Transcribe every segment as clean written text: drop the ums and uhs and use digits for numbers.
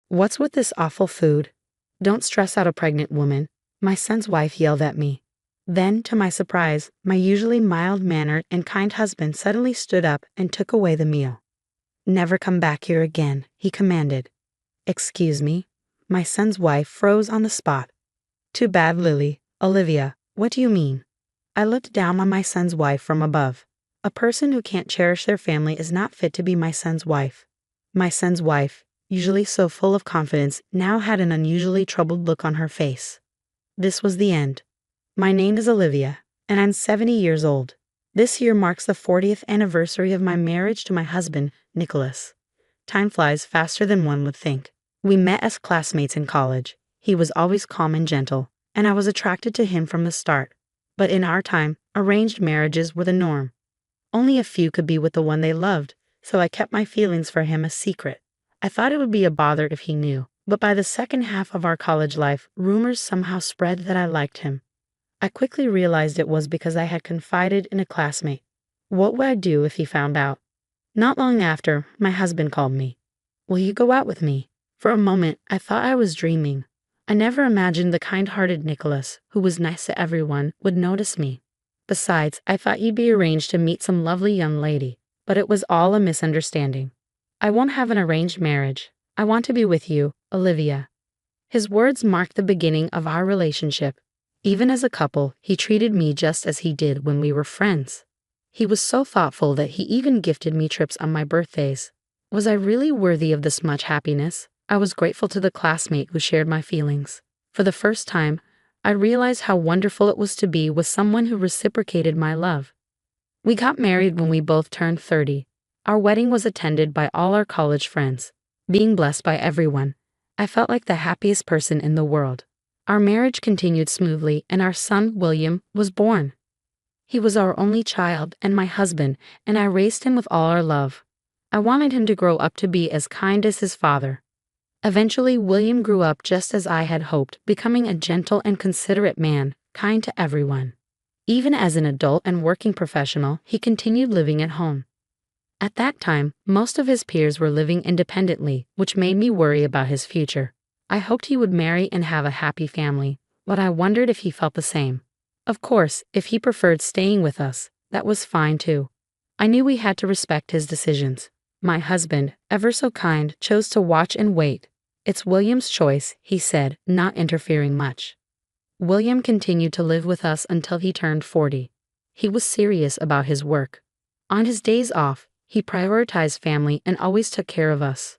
What's with this awful food? Don't stress out a pregnant woman, my son's wife yelled at me. Then, to my surprise, my usually mild-mannered and kind husband suddenly stood up and took away the meal. Never come back here again, he commanded. Excuse me? My son's wife froze on the spot. Too bad, Lily. Olivia, what do you mean? I looked down on my son's wife from above. A person who can't cherish their family is not fit to be my son's wife. My son's wife, usually so full of confidence, now had an unusually troubled look on her face. This was the end. My name is Olivia, and I'm 70 years old. This year marks the 40th anniversary of my marriage to my husband, Nicholas. Time flies faster than one would think. We met as classmates in college. He was always calm and gentle, and I was attracted to him from the start. But in our time, arranged marriages were the norm. Only a few could be with the one they loved, so I kept my feelings for him a secret. I thought it would be a bother if he knew, but by the second half of our college life, rumors somehow spread that I liked him. I quickly realized it was because I had confided in a classmate. What would I do if he found out? Not long after, my husband called me. Will you go out with me? For a moment, I thought I was dreaming. I never imagined the kind-hearted Nicholas, who was nice to everyone, would notice me. Besides, I thought he'd be arranged to meet some lovely young lady, but it was all a misunderstanding. I won't have an arranged marriage. I want to be with you, Olivia. His words marked the beginning of our relationship. Even as a couple, he treated me just as he did when we were friends. He was so thoughtful that he even gifted me trips on my birthdays. Was I really worthy of this much happiness? I was grateful to the classmate who shared my feelings. For the first time, I realized how wonderful it was to be with someone who reciprocated my love. We got married when we both turned 30. Our wedding was attended by all our college friends. Being blessed by everyone, I felt like the happiest person in the world. Our marriage continued smoothly, and our son, William, was born. He was our only child and my husband, and I raised him with all our love. I wanted him to grow up to be as kind as his father. Eventually, William grew up just as I had hoped, becoming a gentle and considerate man, kind to everyone. Even as an adult and working professional, he continued living at home. At that time, most of his peers were living independently, which made me worry about his future. I hoped he would marry and have a happy family, but I wondered if he felt the same. Of course, if he preferred staying with us, that was fine too. I knew we had to respect his decisions. My husband, ever so kind, chose to watch and wait. It's William's choice, he said, not interfering much. William continued to live with us until he turned 40. He was serious about his work. On his days off, he prioritized family and always took care of us.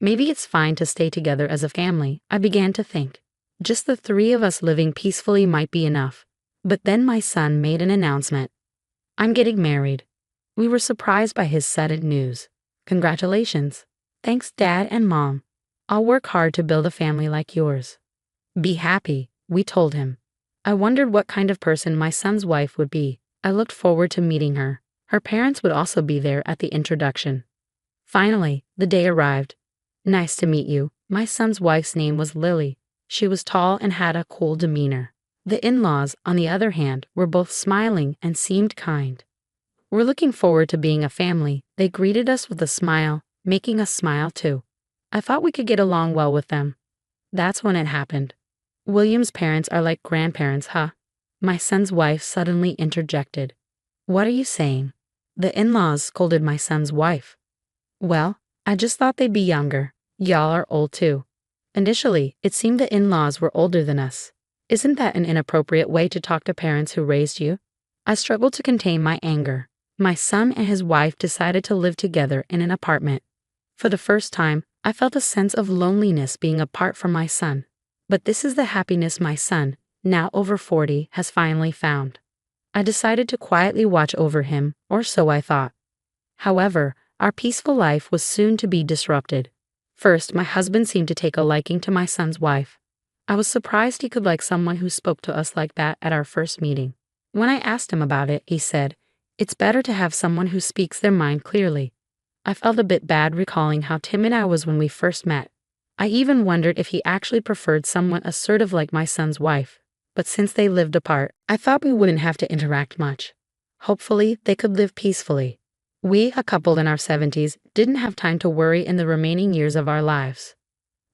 Maybe it's fine to stay together as a family, I began to think. Just the three of us living peacefully might be enough. But then my son made an announcement. I'm getting married. We were surprised by his sudden news. Congratulations. Thanks, Dad and Mom. I'll work hard to build a family like yours. Be happy, we told him. I wondered what kind of person my son's wife would be. I looked forward to meeting her. Her parents would also be there at the introduction. Finally, the day arrived. Nice to meet you. My son's wife's name was Lily. She was tall and had a cool demeanor. The in-laws, on the other hand, were both smiling and seemed kind. We're looking forward to being a family. They greeted us with a smile, making us smile too. I thought we could get along well with them. That's when it happened. William's parents are like grandparents, huh? My son's wife suddenly interjected. What are you saying? The in-laws scolded my son's wife. Well, I just thought they'd be younger. Y'all are old too. Initially, it seemed the in-laws were older than us. Isn't that an inappropriate way to talk to parents who raised you? I struggled to contain my anger. My son and his wife decided to live together in an apartment. For the first time, I felt a sense of loneliness being apart from my son. But this is the happiness my son, now over 40, has finally found. I decided to quietly watch over him, or so I thought. However, our peaceful life was soon to be disrupted. First, my husband seemed to take a liking to my son's wife. I was surprised he could like someone who spoke to us like that at our first meeting. When I asked him about it, he said, "It's better to have someone who speaks their mind clearly." I felt a bit bad recalling how timid I was when we first met. I even wondered if he actually preferred someone assertive like my son's wife. But since they lived apart, I thought we wouldn't have to interact much. Hopefully, they could live peacefully. We, a couple in our 70s, didn't have time to worry in the remaining years of our lives.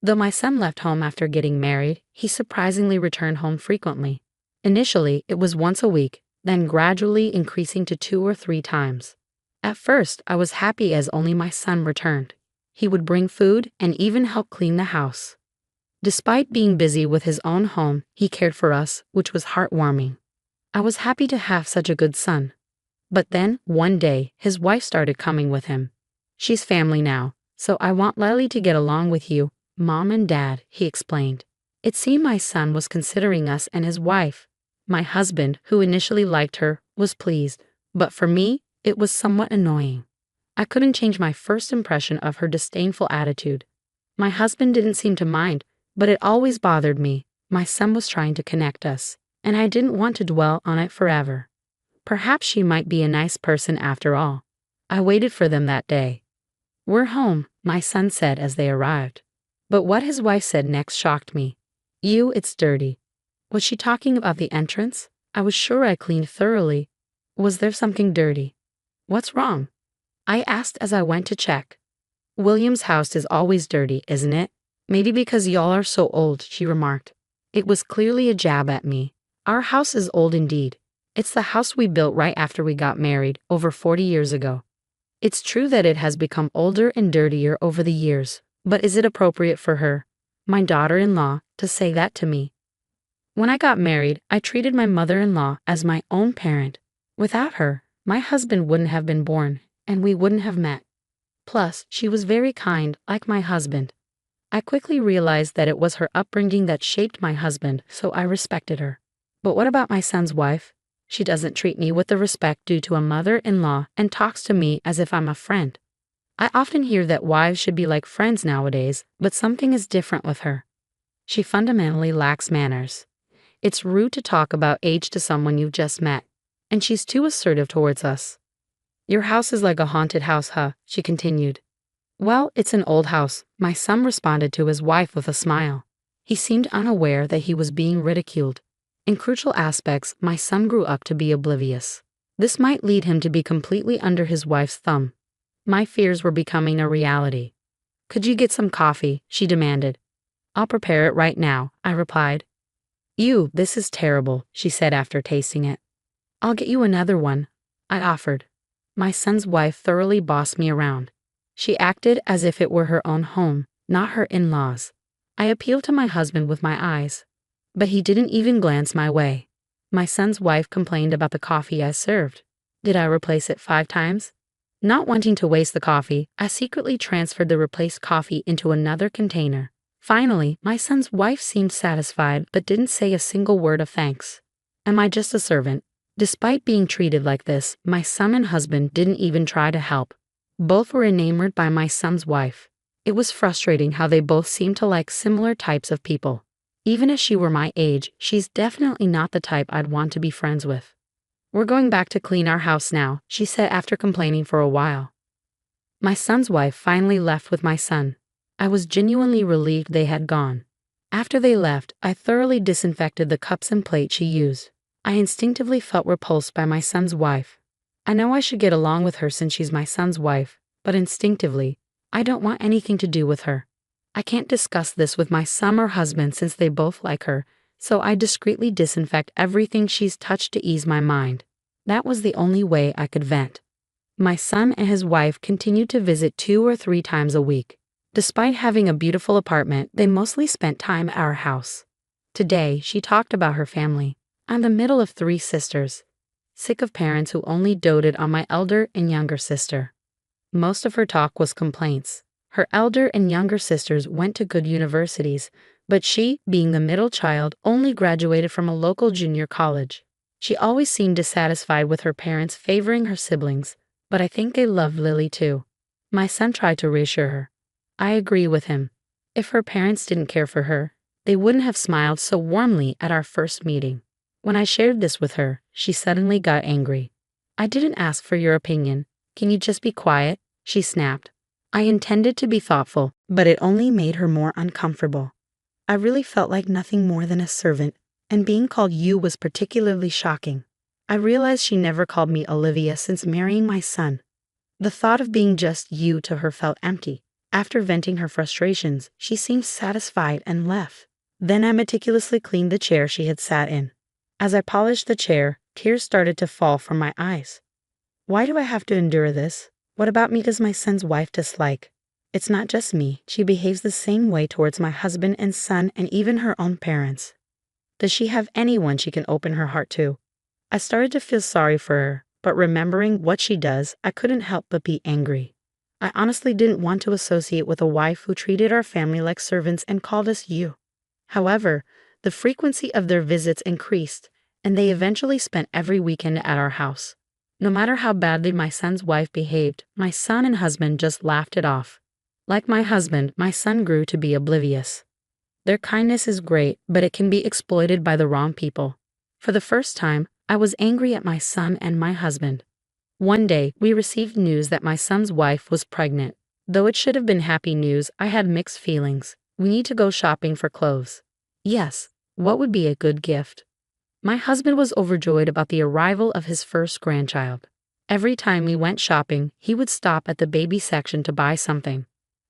Though my son left home after getting married, he surprisingly returned home frequently. Initially, it was once a week, then gradually increasing to 2 or 3 times. At first, I was happy as only my son returned. He would bring food and even help clean the house. Despite being busy with his own home, he cared for us, which was heartwarming. I was happy to have such a good son. But then, one day, his wife started coming with him. She's family now, so I want Lily to get along with you, Mom and Dad, he explained. It seemed my son was considering us and his wife. My husband, who initially liked her, was pleased, but for me, it was somewhat annoying. I couldn't change my first impression of her disdainful attitude. My husband didn't seem to mind, but it always bothered me. My son was trying to connect us, and I didn't want to dwell on it forever. Perhaps she might be a nice person after all. I waited for them that day. "We're home," my son said as they arrived. But what his wife said next shocked me. It's dirty." Was she talking about the entrance? I was sure I cleaned thoroughly. Was there something dirty? "What's wrong?" I asked as I went to check. "William's house is always dirty, isn't it? Maybe because y'all are so old," she remarked. It was clearly a jab at me. Our house is old indeed. It's the house we built right after we got married, over 40 years ago. It's true that it has become older and dirtier over the years, but is it appropriate for her, my daughter-in-law, to say that to me? When I got married, I treated my mother-in-law as my own parent. Without her, my husband wouldn't have been born, and we wouldn't have met. Plus, she was very kind, like my husband. I quickly realized that it was her upbringing that shaped my husband, so I respected her. But what about my son's wife? She doesn't treat me with the respect due to a mother-in-law and talks to me as if I'm a friend. I often hear that wives should be like friends nowadays, but something is different with her. She fundamentally lacks manners. It's rude to talk about age to someone you've just met, and she's too assertive towards us. "Your house is like a haunted house, huh?" she continued. "Well, it's an old house," my son responded to his wife with a smile. He seemed unaware that he was being ridiculed. In crucial aspects, my son grew up to be oblivious. This might lead him to be completely under his wife's thumb. My fears were becoming a reality. "Could you get some coffee?" she demanded. "I'll prepare it right now," I replied. This is terrible," she said after tasting it. "I'll get you another one," I offered. My son's wife thoroughly bossed me around. She acted as if it were her own home, not her in-laws. I appealed to my husband with my eyes, but he didn't even glance my way. My son's wife complained about the coffee I served. Did I replace it 5 times? Not wanting to waste the coffee, I secretly transferred the replaced coffee into another container. Finally, my son's wife seemed satisfied but didn't say a single word of thanks. Am I just a servant? Despite being treated like this, my son and husband didn't even try to help. Both were enamored by my son's wife. It was frustrating how they both seemed to like similar types of people. Even if she were my age, she's definitely not the type I'd want to be friends with. "We're going back to clean our house now," she said after complaining for a while. My son's wife finally left with my son. I was genuinely relieved they had gone. After they left, I thoroughly disinfected the cups and plates she used. I instinctively felt repulsed by my son's wife. I know I should get along with her since she's my son's wife, but instinctively, I don't want anything to do with her. I can't discuss this with my son or husband since they both like her, so I discreetly disinfect everything she's touched to ease my mind. That was the only way I could vent. My son and his wife continued to visit 2 or 3 times a week. Despite having a beautiful apartment, they mostly spent time at our house. Today, she talked about her family. I'm the middle of 3 sisters, sick of parents who only doted on my elder and younger sister. Most of her talk was complaints. Her elder and younger sisters went to good universities, but she, being the middle child, only graduated from a local junior college. She always seemed dissatisfied with her parents favoring her siblings, but I think they loved Lily too. My son tried to reassure her. I agree with him. If her parents didn't care for her, they wouldn't have smiled so warmly at our first meeting. When I shared this with her, she suddenly got angry. "I didn't ask for your opinion. Can you just be quiet?" she snapped. I intended to be thoughtful, but it only made her more uncomfortable. I really felt like nothing more than a servant, and being called you was particularly shocking. I realized she never called me Olivia since marrying my son. The thought of being just you to her felt empty. After venting her frustrations, she seemed satisfied and left. Then I meticulously cleaned the chair she had sat in. As I polished the chair, tears started to fall from my eyes. Why do I have to endure this? What about me does my son's wife dislike? It's not just me, she behaves the same way towards my husband and son and even her own parents. Does she have anyone she can open her heart to? I started to feel sorry for her, but remembering what she does, I couldn't help but be angry. I honestly didn't want to associate with a wife who treated our family like servants and called us you. However, the frequency of their visits increased, and they eventually spent every weekend at our house. No matter how badly my son's wife behaved, my son and husband just laughed it off. Like my husband, my son grew to be oblivious. Their kindness is great, but it can be exploited by the wrong people. For the first time, I was angry at my son and my husband. One day, we received news that my son's wife was pregnant. Though it should have been happy news, I had mixed feelings. We need to go shopping for clothes. Yes, what would be a good gift? My husband was overjoyed about the arrival of his first grandchild. Every time we went shopping, he would stop at the baby section to buy something.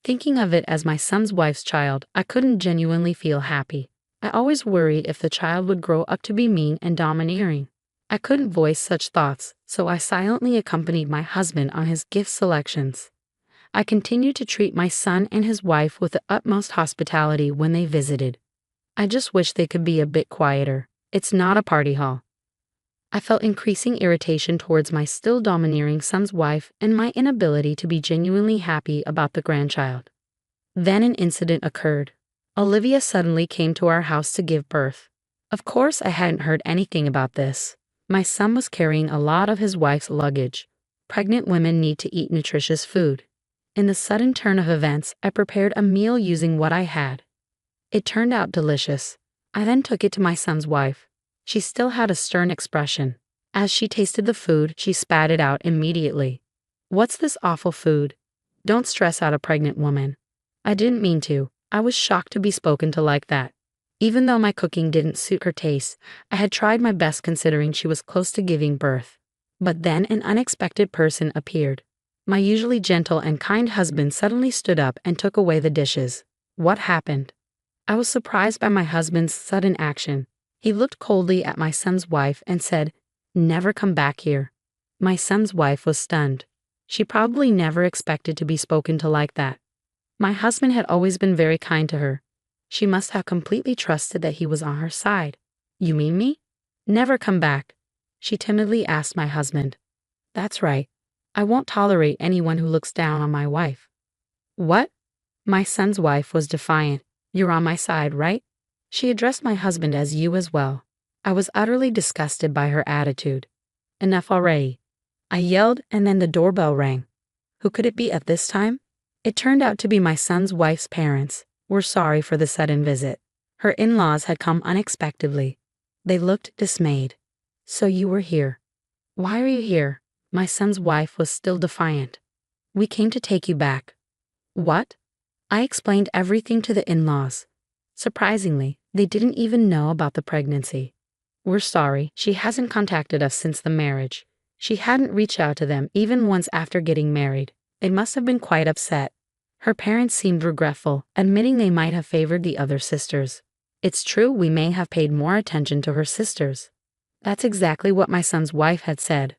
Thinking of it as my son's wife's child, I couldn't genuinely feel happy. I always worried if the child would grow up to be mean and domineering. I couldn't voice such thoughts, so I silently accompanied my husband on his gift selections. I continued to treat my son and his wife with the utmost hospitality when they visited. I just wish they could be a bit quieter. It's not a party hall. I felt increasing irritation towards my still domineering son's wife and my inability to be genuinely happy about the grandchild. Then an incident occurred. Olivia suddenly came to our house to give birth. Of course, I hadn't heard anything about this. My son was carrying a lot of his wife's luggage. Pregnant women need to eat nutritious food. In the sudden turn of events, I prepared a meal using what I had. It turned out delicious. I then took it to my son's wife. She still had a stern expression. As she tasted the food, she spat it out immediately. "What's this awful food? Don't stress out a pregnant woman." I didn't mean to. I was shocked to be spoken to like that. Even though my cooking didn't suit her taste, I had tried my best considering she was close to giving birth. But then an unexpected person appeared. My usually gentle and kind husband suddenly stood up and took away the dishes. What happened? I was surprised by my husband's sudden action. He looked coldly at my son's wife and said, "Never come back here." My son's wife was stunned. She probably never expected to be spoken to like that. My husband had always been very kind to her. She must have completely trusted that he was on her side. "You mean me?" "Never come back," she timidly asked my husband. "That's right. I won't tolerate anyone who looks down on my wife." "What?" My son's wife was defiant. "You're on my side, right?" She addressed my husband as you as well. I was utterly disgusted by her attitude. "Enough already," I yelled, and then the doorbell rang. Who could it be at this time? It turned out to be my son's wife's parents. We're sorry for the sudden visit. Her in-laws had come unexpectedly. They looked dismayed. "So you were here. Why are you here?" My son's wife was still defiant. "We came to take you back." "What?" I explained everything to the in-laws. Surprisingly, they didn't even know about the pregnancy. "We're sorry, she hasn't contacted us since the marriage. She hadn't reached out to them even once after getting married. They must have been quite upset. Her parents seemed regretful, admitting they might have favored the other sisters. It's true we may have paid more attention to her sisters." That's exactly what my son's wife had said.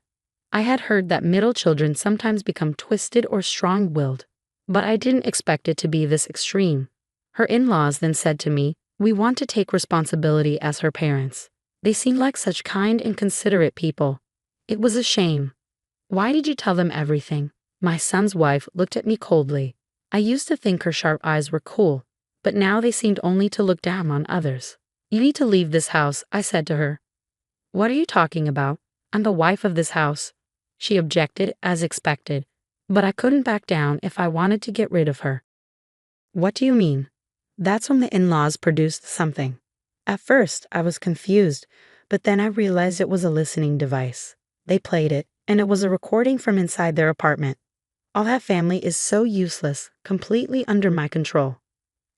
I had heard that middle children sometimes become twisted or strong-willed, but I didn't expect it to be this extreme. Her in-laws then said to me, "We want to take responsibility as her parents. They seemed like such kind and considerate people. It was a shame." "Why did you tell them everything?" My son's wife looked at me coldly. I used to think her sharp eyes were cool, but now they seemed only to look down on others. "You need to leave this house," I said to her. "What are you talking about? I'm the wife of this house." She objected as expected, but I couldn't back down if I wanted to get rid of her. "What do you mean?" That's when the in-laws produced something. At first, I was confused, but then I realized it was a listening device. They played it, and it was a recording from inside their apartment. All that family is so useless, completely under my control.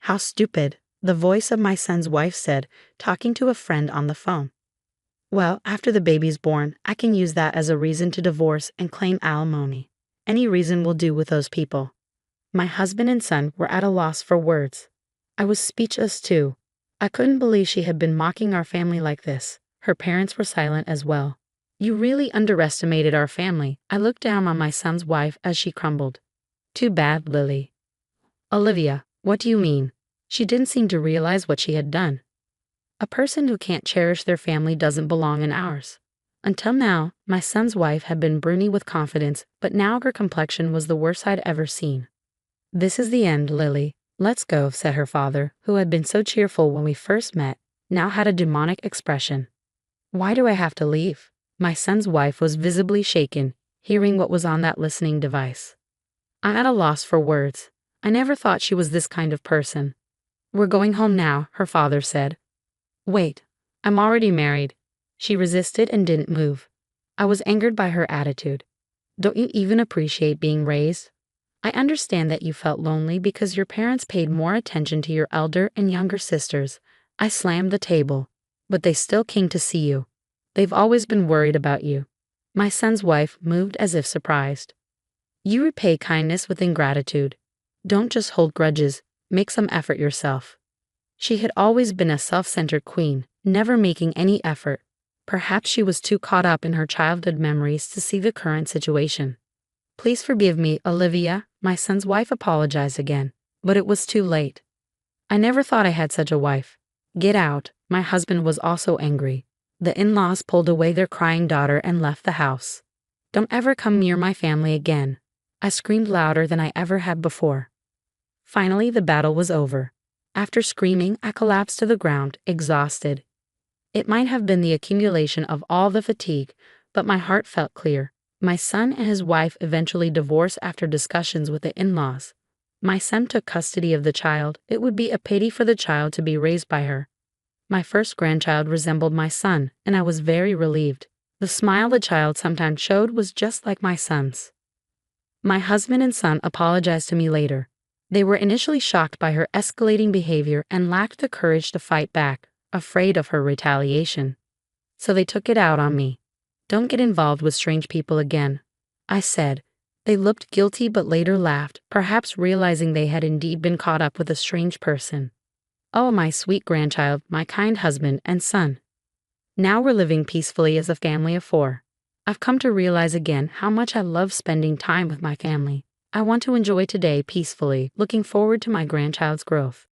"How stupid," the voice of my son's wife said, talking to a friend on the phone. "Well, after the baby's born, I can use that as a reason to divorce and claim alimony. Any reason will do with those people." My husband and son were at a loss for words. I was speechless too. I couldn't believe she had been mocking our family like this. Her parents were silent as well. You really underestimated our family. I looked down on my son's wife as she crumbled. Too bad, Lily. Olivia, what do you mean? She didn't seem to realize what she had done. A person who can't cherish their family doesn't belong in ours. Until now, my son's wife had been brilliant with confidence, but now her complexion was the worst I'd ever seen. This is the end, Lily. Let's go, said her father, who had been so cheerful when we first met, now had a demonic expression. Why do I have to leave? My son's wife was visibly shaken, hearing what was on that listening device. I'm at a loss for words. I never thought she was this kind of person. We're going home now, her father said. Wait, I'm already married. She resisted and didn't move. I was angered by her attitude. Don't you even appreciate being raised? I understand that you felt lonely because your parents paid more attention to your elder and younger sisters. I slammed the table. But they still came to see you. They've always been worried about you. My son's wife moved as if surprised. You repay kindness with ingratitude. Don't just hold grudges, make some effort yourself. She had always been a self-centered queen, never making any effort. Perhaps she was too caught up in her childhood memories to see the current situation. Please forgive me, Olivia, my son's wife apologized again, but it was too late. I never thought I had such a wife. Get out, my husband was also angry. The in-laws pulled away their crying daughter and left the house. Don't ever come near my family again. I screamed louder than I ever had before. Finally, the battle was over. After screaming, I collapsed to the ground, exhausted. It might have been the accumulation of all the fatigue, but my heart felt clear. My son and his wife eventually divorced after discussions with the in-laws. My son took custody of the child. It would be a pity for the child to be raised by her. My first grandchild resembled my son, and I was very relieved. The smile the child sometimes showed was just like my son's. My husband and son apologized to me later. They were initially shocked by her escalating behavior and lacked the courage to fight back, afraid of her retaliation. So they took it out on me. Don't get involved with strange people again, I said. They looked guilty but later laughed, perhaps realizing they had indeed been caught up with a strange person. Oh, my sweet grandchild, my kind husband and son. Now we're living peacefully as a family of 4. I've come to realize again how much I love spending time with my family. I want to enjoy today peacefully, looking forward to my grandchild's growth.